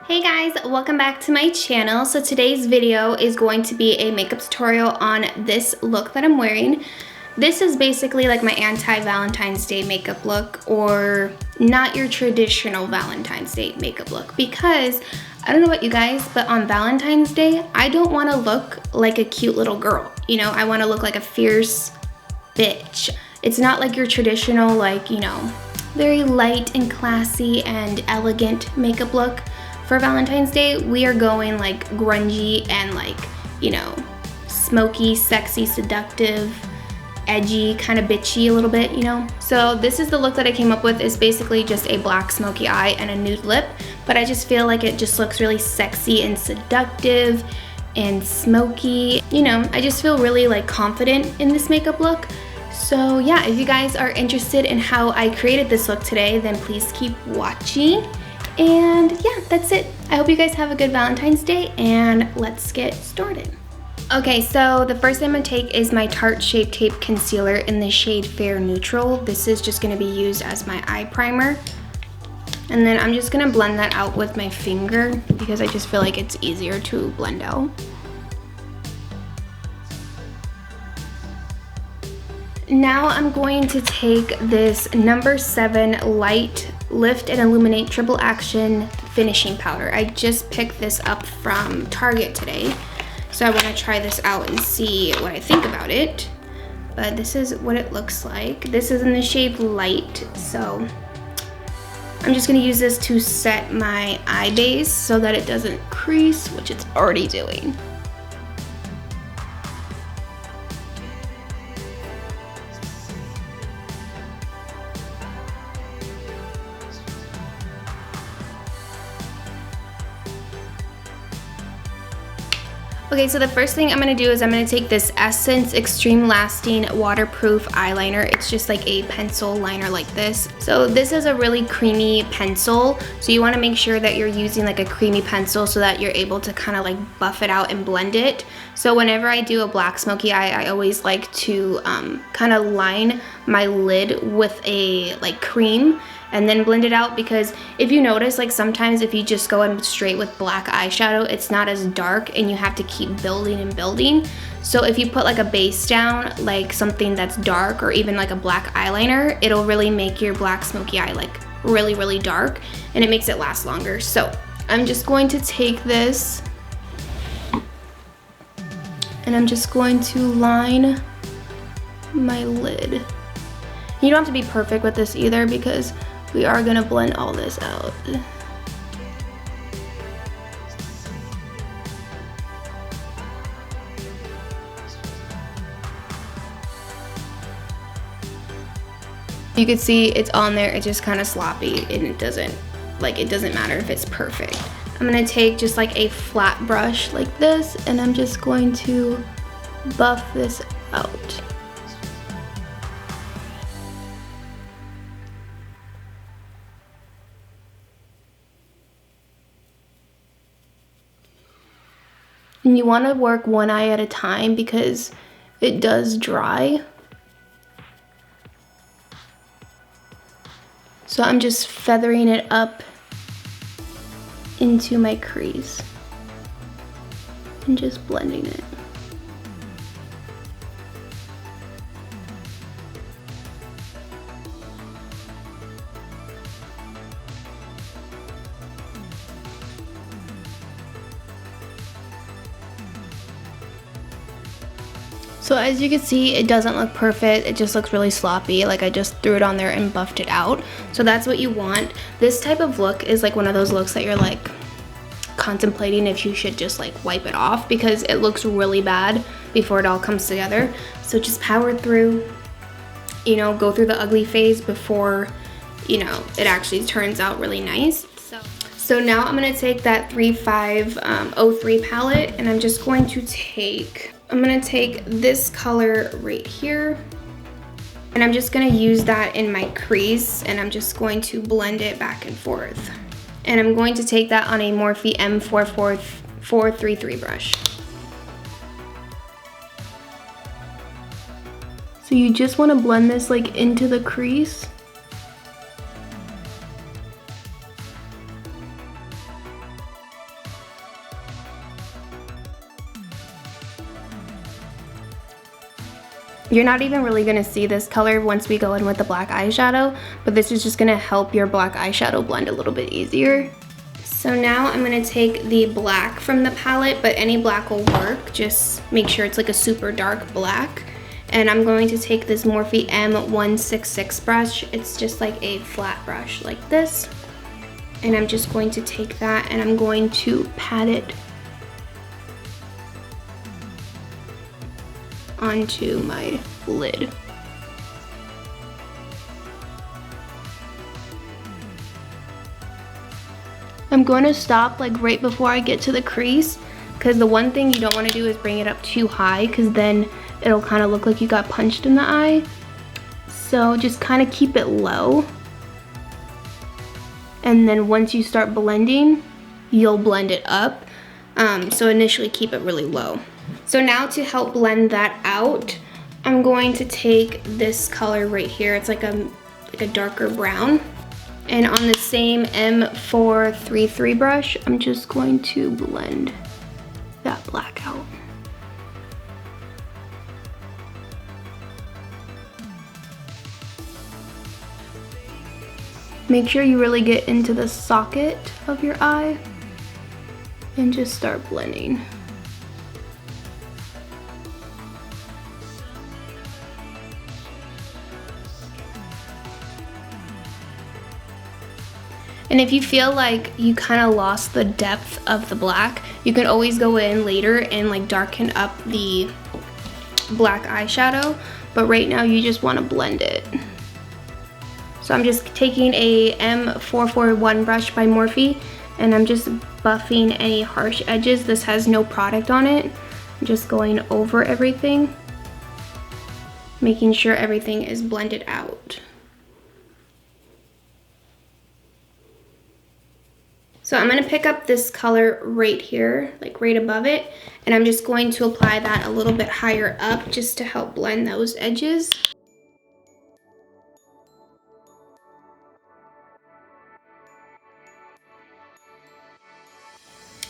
Hey guys, welcome back to my channel. So today's video is going to be a makeup tutorial on this look that I'm wearing. This is basically like my anti-Valentine's Day makeup look, or not your traditional Valentine's Day makeup look, because I don't know about you guys, but on Valentine's Day, I don't want to look like a cute little girl. You know, I want to look like a fierce bitch. It's not like your traditional, like, you know, very light and classy and elegant makeup look. For Valentine's Day, we are going like grungy and like, you know, smoky, sexy, seductive, edgy, kind of bitchy a little bit, you know? So this is the look that I came up with. Is basically just a black smoky eye and a nude lip, but I just feel like it just looks really sexy and seductive and smoky. You know, I just feel really like confident in this makeup look. So yeah, if you guys are interested in how I created this look today, then please keep watching. And yeah, that's it. I hope you guys have a good Valentine's Day, and let's get started. Okay, so the first thing I'm gonna take is my Tarte Shape Tape Concealer in the shade Fair Neutral. This is just gonna be used as my eye primer. And then I'm just gonna blend that out with my finger because I just feel like it's easier to blend out. Now I'm going to take this number 7 Light Lift and Illuminate Triple Action Finishing Powder. I just picked this up from Target today, so I want to try this out and see what I think about it. But this is what it looks like. This is in the shade Light, so I'm just going to use this to set my eye base so that it doesn't crease, which it's already doing. Okay, so the first thing I'm gonna do is I'm gonna take this Essence Extreme Lasting Waterproof Eyeliner. It's just like a pencil liner like this. So this is a really creamy pencil. So you wanna make sure that you're using like a creamy pencil so that you're able to kind of like buff it out and blend it. So whenever I do a black smoky eye, I always like to kind of line my lid with a like cream and then blend it out, because if you notice, like sometimes if you just go in straight with black eyeshadow, it's not as dark and you have to keep building and building. So if you put like a base down, like something that's dark, or even like a black eyeliner, it'll really make your black smoky eye like really, really dark, and it makes it last longer. So I'm just going to take this and I'm just going to line my lid. You don't have to be perfect with this either, because we are gonna blend all this out. You can see it's on there, it's just kind of sloppy, and it doesn't matter if it's perfect. I'm gonna take just like a flat brush like this, and I'm just going to buff this out. And you want to work one eye at a time because it does dry. So I'm just feathering it up into my crease and just blending it. So as you can see, it doesn't look perfect. It just looks really sloppy. Like I just threw it on there and buffed it out. So that's what you want. This type of look is like one of those looks that you're like contemplating if you should just like wipe it off, because it looks really bad before it all comes together. So just power through, you know, go through the ugly phase before, you know, it actually turns out really nice. So now I'm gonna take that 3503 palette, and I'm just going to take this color right here, and I'm just gonna use that in my crease, and I'm just going to blend it back and forth. And I'm going to take that on a Morphe M433 brush. So you just wanna blend this like into the crease. You're not even really gonna see this color once we go in with the black eyeshadow, but this is just gonna help your black eyeshadow blend a little bit easier. So now I'm gonna take the black from the palette, but any black will work. Just make sure it's like a super dark black. And I'm going to take this Morphe M166 brush. It's just like a flat brush like this. And I'm just going to take that and I'm going to pat it onto my lid. I'm going to stop like right before I get to the crease, because the one thing you don't want to do is bring it up too high, because then it'll kind of look like you got punched in the eye. So just kind of keep it low. And then once you start blending, you'll blend it up. So initially keep it really low. So now to help blend that out, I'm going to take this color right here. It's like a darker brown. And on the same M433 brush, I'm just going to blend that black out. Make sure you really get into the socket of your eye and just start blending. And if you feel like you kind of lost the depth of the black, you can always go in later and like darken up the black eyeshadow, but right now you just want to blend it. So I'm just taking a M441 brush by Morphe and I'm just buffing any harsh edges. This has no product on it. I'm just going over everything, making sure everything is blended out. So I'm gonna pick up this color right here, like right above it, and I'm just going to apply that a little bit higher up just to help blend those edges.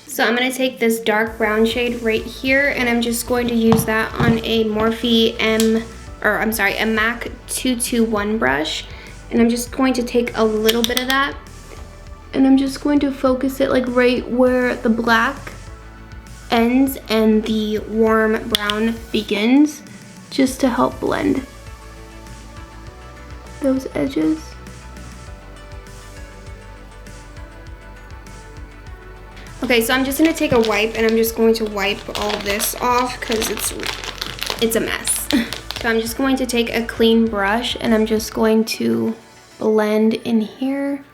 So I'm gonna take this dark brown shade right here and I'm just going to use that on a Morphe a MAC 221 brush. And I'm just going to take a little bit of that and I'm just going to focus it like right where the black ends and the warm brown begins, just to help blend those edges. Okay, so I'm just gonna take a wipe and I'm just going to wipe all this off because it's a mess. So I'm just going to take a clean brush and I'm just going to blend in here.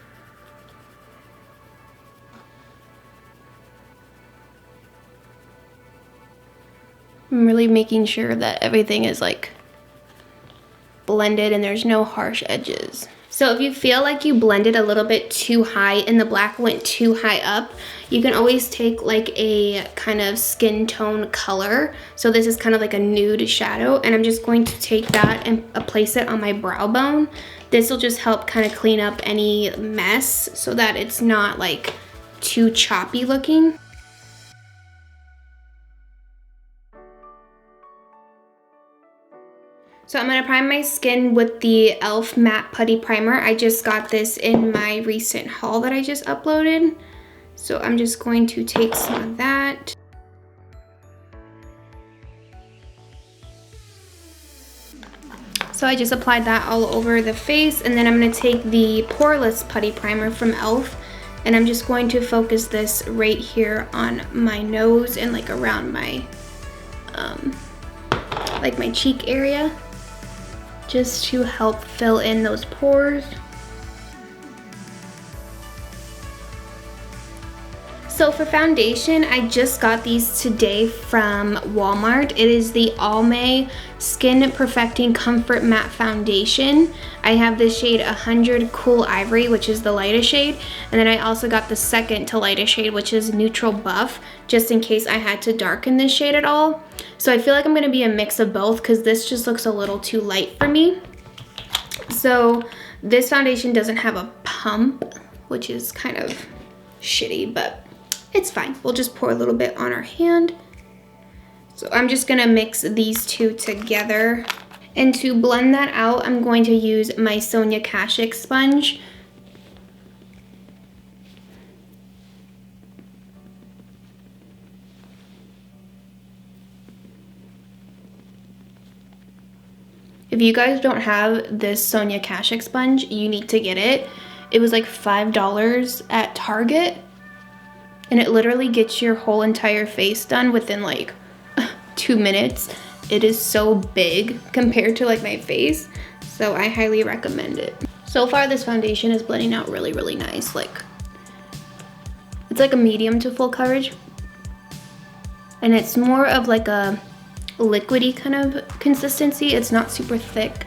I'm really making sure that everything is like blended and there's no harsh edges. So if you feel like you blended a little bit too high and the black went too high up, you can always take like a kind of skin tone color. So this is kind of like a nude shadow and I'm just going to take that and place it on my brow bone. This will just help kind of clean up any mess so that it's not like too choppy looking. So I'm gonna prime my skin with the e.l.f. Matte Putty Primer. I just got this in my recent haul that I just uploaded. So I'm just going to take some of that. So I just applied that all over the face, and then I'm gonna take the Poreless Putty Primer from e.l.f. and I'm just going to focus this right here on my nose and like around my, like my cheek area, just to help fill in those pores. So for foundation, I just got these today from Walmart. It is the Almay Skin Perfecting Comfort Matte Foundation. I have the shade 100 Cool Ivory, which is the lightest shade. And then I also got the second to lightest shade, which is Neutral Buff, just in case I had to darken this shade at all. So I feel like I'm gonna be a mix of both because this just looks a little too light for me. So this foundation doesn't have a pump, which is kind of shitty, but it's fine. We'll just pour a little bit on our hand. So I'm just gonna mix these two together And to blend that out, I'm going to use my Sonia Kashuk sponge. If you guys don't have this Sonia Kashuk sponge, you need to get it. It was like $5 at Target, and it literally gets your whole entire face done within like 2 minutes. It is so big compared to like my face, so I highly recommend it. So far this foundation is blending out really, really nice. Like, it's like a medium to full coverage, and it's more of like a liquidy kind of consistency. It's not super thick.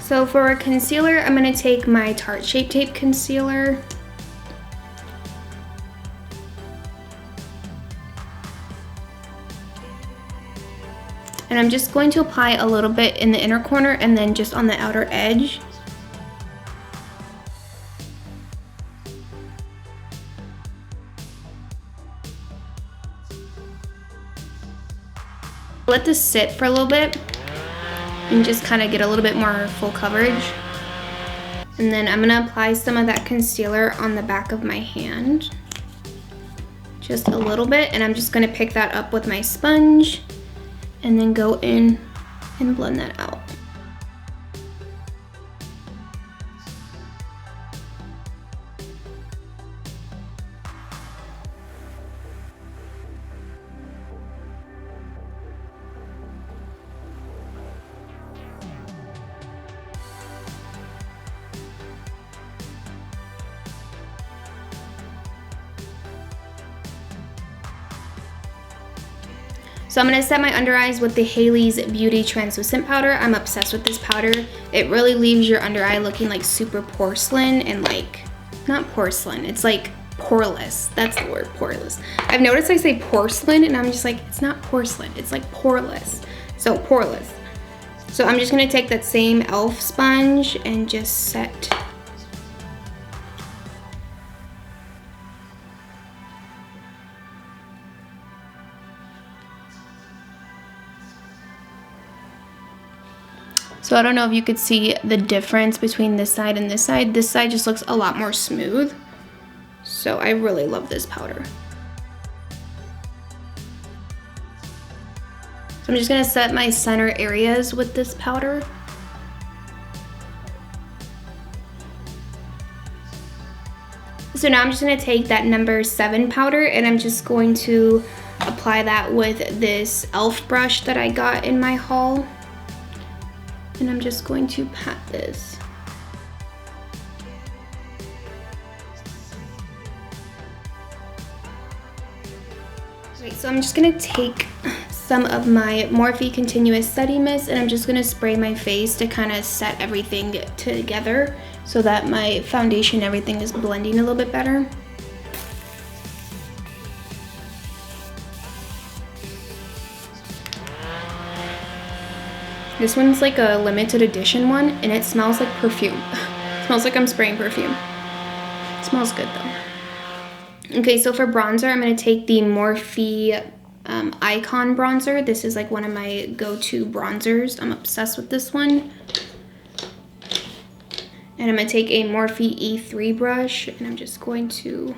So for a concealer, I'm gonna take my Tarte Shape Tape concealer. And I'm just going to apply a little bit in the inner corner and then just on the outer edge. Let this sit for a little bit and just kind of get a little bit more full coverage. And then I'm gonna apply some of that concealer on the back of my hand. Just a little bit, and I'm just gonna pick that up with my sponge and then go in and blend that out. So I'm gonna set my under eyes with the Haley's Beauty Translucent Powder. I'm obsessed with this powder. It really leaves your under eye looking like super porcelain and like, not porcelain, it's like poreless. That's the word, poreless. I've noticed I say porcelain and I'm just like, it's not porcelain, it's like poreless. So poreless. So I'm just gonna take that same e.l.f. sponge and just set. So I don't know if you could see the difference between this side and this side. This side just looks a lot more smooth. So I really love this powder. So I'm just gonna set my center areas with this powder. So now I'm just gonna take that number 7 powder and I'm just going to apply that with this e.l.f. brush that I got in my haul. And I'm just going to pat this. Right, so I'm just gonna take some of my Morphe Continuous Setting Mist and I'm just gonna spray my face to kind of set everything together so that my foundation, everything is blending a little bit better. This one's like a limited edition one and it smells like perfume. It smells like I'm spraying perfume. It smells good though. Okay, so for bronzer, I'm gonna take the Morphe Icon bronzer. This is like one of my go-to bronzers. I'm obsessed with this one. And I'm gonna take a Morphe E3 brush and I'm just going to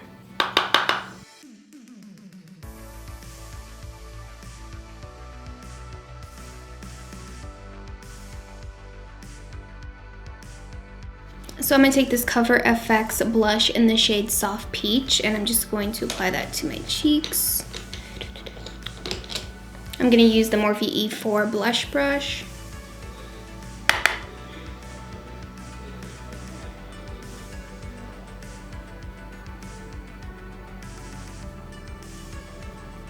So I'm gonna take this Cover FX blush in the shade Soft Peach and I'm just going to apply that to my cheeks. I'm gonna use the Morphe E4 blush brush.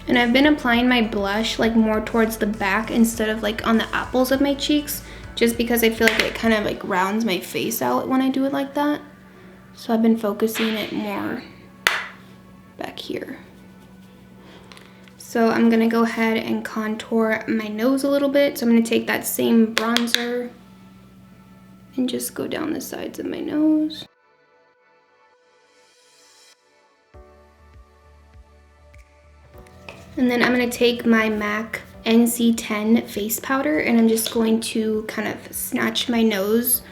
And I've been applying my blush like more towards the back instead of like on the apples of my cheeks, just because I feel like it kind of like rounds my face out when I do it like that. So I've been focusing it more back here. So I'm gonna go ahead and contour my nose a little bit. So I'm gonna take that same bronzer and just go down the sides of my nose. And then I'm gonna take my MAC NC10 face powder and I'm just going to kind of snatch my nose.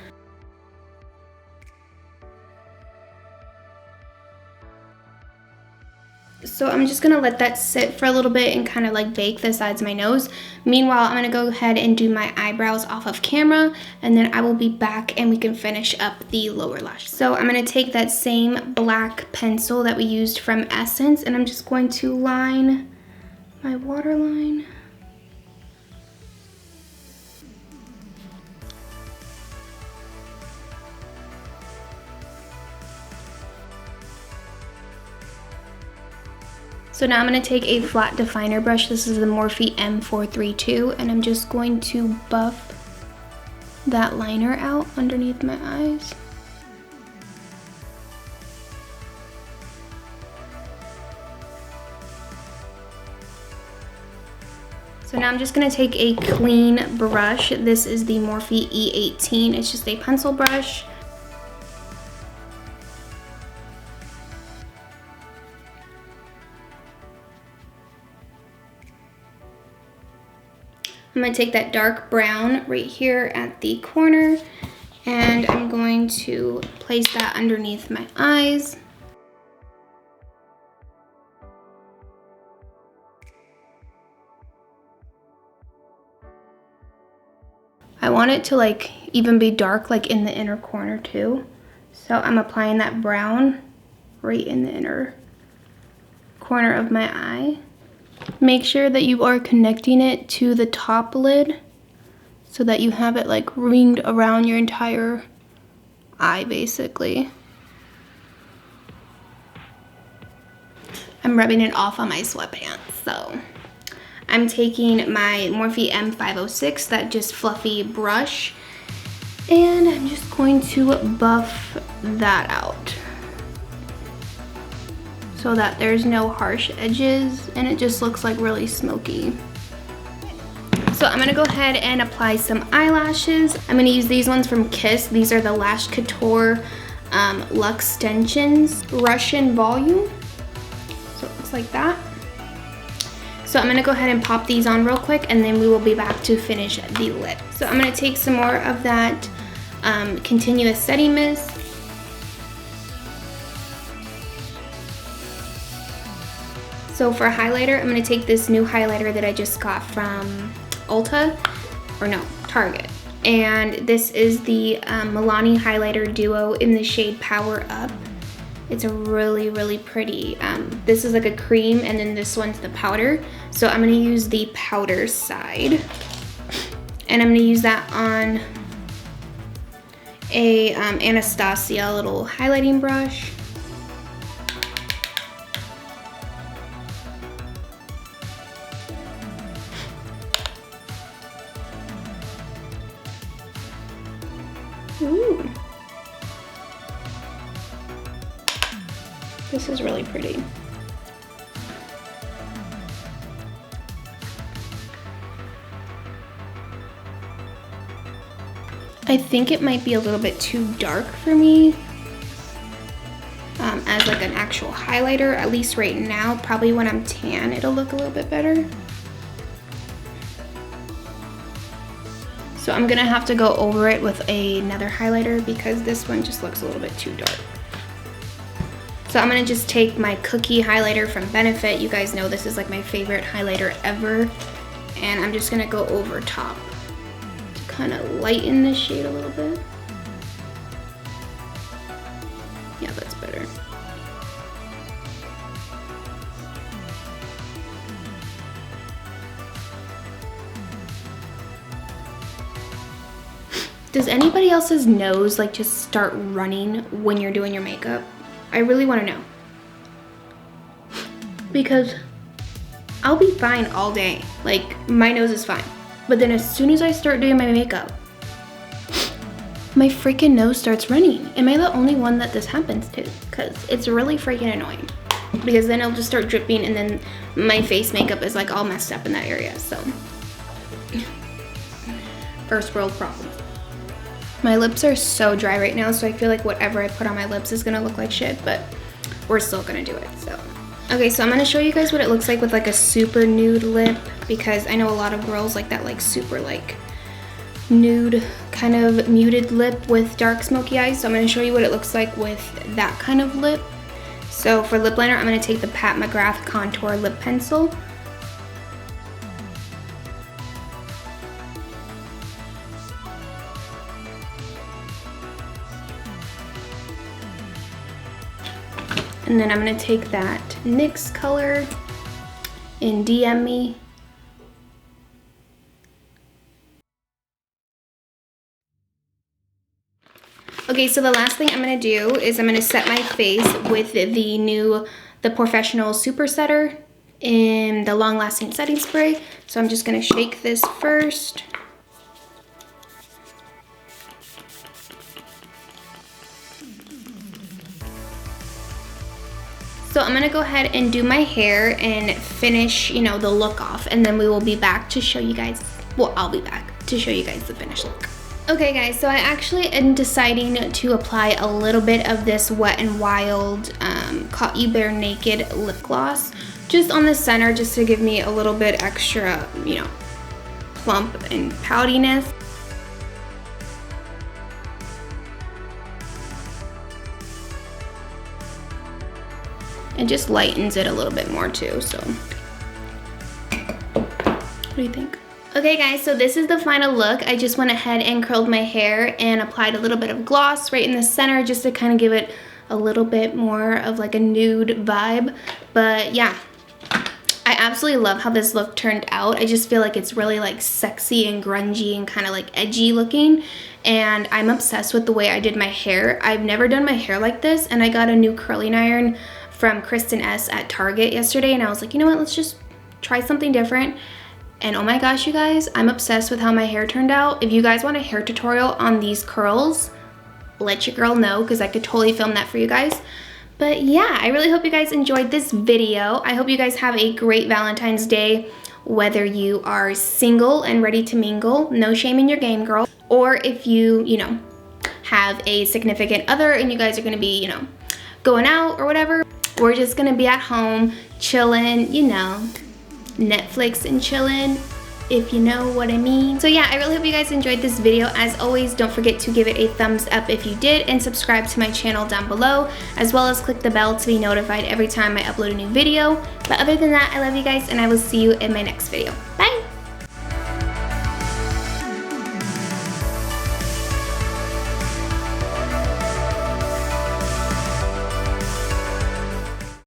So I'm just gonna let that sit for a little bit and kind of like bake the sides of my nose. Meanwhile, I'm gonna go ahead and do my eyebrows off of camera, and then I will be back and we can finish up the lower lash. So I'm gonna take that same black pencil that we used from Essence, and I'm just going to line my waterline. So now I'm going to take a flat definer brush. This is the Morphe M432, and I'm just going to buff that liner out underneath my eyes. So now I'm just going to take a clean brush. This is the Morphe E18. It's just a pencil brush. I'm going to take that dark brown right here at the corner, and I'm going to place that underneath my eyes. I want it to like even be dark like in the inner corner too. So I'm applying that brown right in the inner corner of my eye. Make sure that you are connecting it to the top lid so that you have it like ringed around your entire eye basically. I'm rubbing it off on my sweatpants, so I'm taking my Morphe M506, that just fluffy brush, and I'm just going to buff that out so that there's no harsh edges and it just looks like really smoky. So I'm gonna go ahead and apply some eyelashes. I'm gonna use these ones from Kiss. These are the Lash Couture Luxe Extensions Russian Volume. So it looks like that. So I'm gonna go ahead and pop these on real quick, and then we will be back to finish the lid. So I'm gonna take some more of that Continuous Setting Mist. So for highlighter, I'm gonna take this new highlighter that I just got from Ulta, or no, Target. And this is the Milani Highlighter Duo in the shade Power Up. It's a really, really pretty, this is like a cream, and then this one's the powder. So I'm gonna use the powder side. And I'm gonna use that on a Anastasia little highlighting brush. Ooh. This is really pretty. I think it might be a little bit too dark for me as like an actual highlighter, at least right now. Probably when I'm tan, it'll look a little bit better. So I'm gonna have to go over it with another highlighter because this one just looks a little bit too dark. So I'm gonna just take my Cookie highlighter from Benefit. You guys know this is like my favorite highlighter ever. And I'm just gonna go over top to kind of lighten the shade a little bit. Yeah, that's better. Does anybody else's nose like just start running when you're doing your makeup? I really want to know. Because I'll be fine all day. Like, my nose is fine. But then as soon as I start doing my makeup, my freaking nose starts running. Am I the only one that this happens to? Because it's really freaking annoying. Because then it'll just start dripping, and then my face makeup is like all messed up in that area, so. First world problems. My lips are so dry right now, so I feel like whatever I put on my lips is gonna look like shit, but we're still gonna do it, so. Okay, so I'm gonna show you guys what it looks like with like a super nude lip, because I know a lot of girls like that like super like nude kind of muted lip with dark smoky eyes. So I'm gonna show you what it looks like with that kind of lip. So for lip liner, I'm gonna take the Pat McGrath Contour Lip Pencil. And then I'm gonna take that NYX color in DM Me. Okay, so the last thing I'm gonna do is I'm gonna set my face with the Professional Super Setter in the Long Lasting Setting Spray. So I'm just gonna shake this first. So I'm gonna go ahead and do my hair and finish, you know, the look off, and then we will be back to show you guys, well, I'll be back to show you guys the finished look. Okay guys, so I actually am deciding to apply a little bit of this Wet n Wild Caught You Bare Naked lip gloss just on the center, just to give me a little bit extra, you know, plump and poutiness. It just lightens it a little bit more too, so. What do you think? Okay guys, so this is the final look. I just went ahead and curled my hair and applied a little bit of gloss right in the center just to kind of give it a little bit more of like a nude vibe. But yeah, I absolutely love how this look turned out. I just feel like it's really like sexy and grungy and kind of like edgy looking. And I'm obsessed with the way I did my hair. I've never done my hair like this, and I got a new curling iron from Kristen S at Target yesterday, and I was like, you know what, let's just try something different. And oh my gosh, you guys, I'm obsessed with how my hair turned out. If you guys want a hair tutorial on these curls, let your girl know, because I could totally film that for you guys. But yeah, I really hope you guys enjoyed this video. I hope you guys have a great Valentine's Day, whether you are single and ready to mingle, no shame in your game, girl, or if you know, have a significant other and you guys are gonna be, you know, going out or whatever. We're just gonna be at home, chilling, you know, Netflix and chilling, if you know what I mean. So yeah, I really hope you guys enjoyed this video. As always, don't forget to give it a thumbs up if you did, and subscribe to my channel down below, as well as click the bell to be notified every time I upload a new video. But other than that, I love you guys, and I will see you in my next video. Bye!